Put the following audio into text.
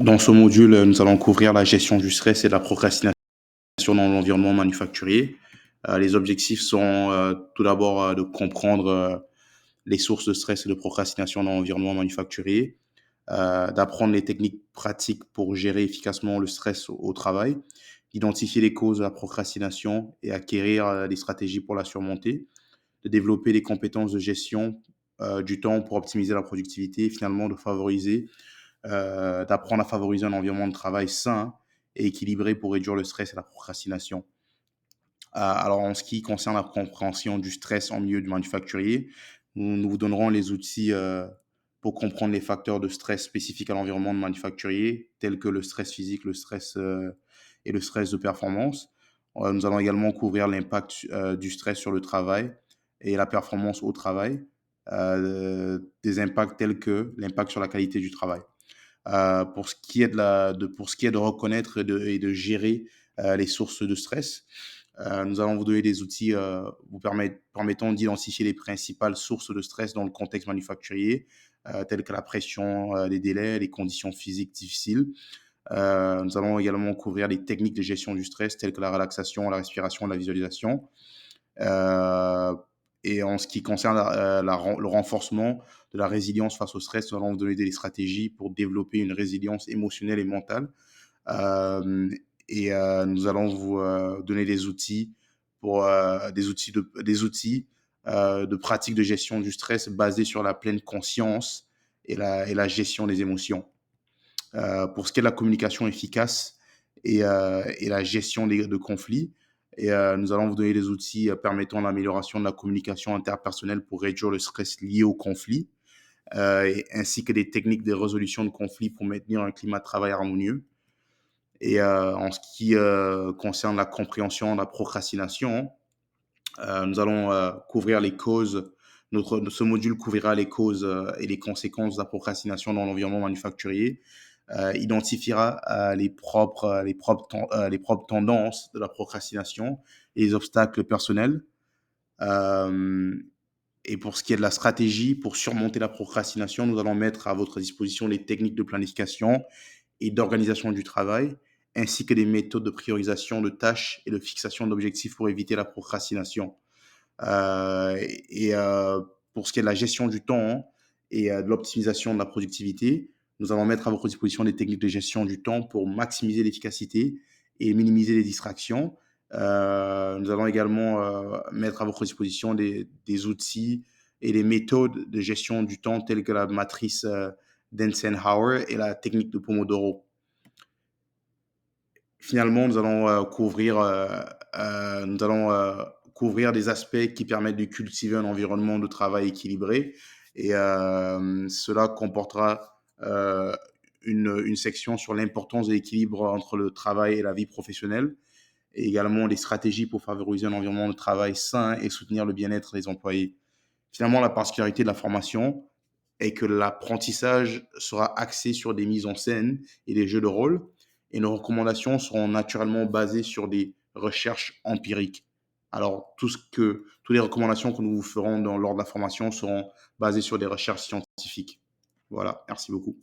Dans ce module, nous allons couvrir la gestion du stress et de la procrastination dans l'environnement manufacturier. Les objectifs sont tout d'abord de comprendre les sources de stress et de procrastination dans l'environnement manufacturier, d'apprendre les techniques pratiques pour gérer efficacement le stress au travail, d'identifier les causes de la procrastination et acquérir des stratégies pour la surmonter, de développer des compétences de gestion du temps pour optimiser la productivité et finalement d'apprendre à favoriser un environnement de travail sain et équilibré pour réduire le stress et la procrastination. Alors, en ce qui concerne la compréhension du stress en milieu du manufacturier, nous vous donnerons les outils pour comprendre les facteurs de stress spécifiques à l'environnement de manufacturier, tels que le stress physique, le stress et le stress de performance. Nous allons également couvrir l'impact du stress sur le travail et la performance au travail, des impacts tels que l'impact sur la qualité du travail. Pour ce qui est de reconnaître et de gérer les sources de stress, nous allons vous donner des outils permettant d'identifier les principales sources de stress dans le contexte manufacturier, telles que la pression, les délais, les conditions physiques difficiles. Nous allons également couvrir les techniques de gestion du stress, telles que la relaxation, la respiration, la visualisation. Euh, et en ce qui concerne le renforcement de la résilience face au stress, nous allons vous donner des stratégies pour développer une résilience émotionnelle et mentale. Euh, Nous allons vous donner des outils de pratique de gestion du stress basés sur la pleine conscience et la gestion des émotions. Pour ce qui est de la communication efficace et la gestion de conflits, nous allons vous donner des outils permettant l'amélioration de la communication interpersonnelle pour réduire le stress lié au conflit, ainsi que des techniques de résolution de conflits pour maintenir un climat de travail harmonieux. Et en ce qui concerne la compréhension de la procrastination, nous allons couvrir les causes. Ce module couvrira les causes et les conséquences de la procrastination dans l'environnement manufacturier, identifiera les propres tendances de la procrastination et les obstacles personnels. Euh, et pour ce qui est de la stratégie pour surmonter la procrastination, nous allons mettre à votre disposition les techniques de planification et d'organisation du travail, ainsi que des méthodes de priorisation de tâches et de fixation d'objectifs pour éviter la procrastination. Et pour ce qui est de la gestion du temps et de l'optimisation de la productivité, nous allons mettre à votre disposition des techniques de gestion du temps pour maximiser l'efficacité et minimiser les distractions. Nous allons également mettre à votre disposition des outils et des méthodes de gestion du temps telles que la matrice d'Eisenhower et la technique de Pomodoro. Finalement, nous allons couvrir des aspects qui permettent de cultiver un environnement de travail équilibré. Et cela comportera une section sur l'importance de l'équilibre entre le travail et la vie professionnelle, et également des stratégies pour favoriser un environnement de travail sain et soutenir le bien-être des employés. Finalement, la particularité de la formation est que l'apprentissage sera axé sur des mises en scène et des jeux de rôle, et nos recommandations seront naturellement basées sur des recherches empiriques. Alors, toutes les recommandations que nous vous ferons lors de la formation seront basées sur des recherches scientifiques. Voilà, merci beaucoup.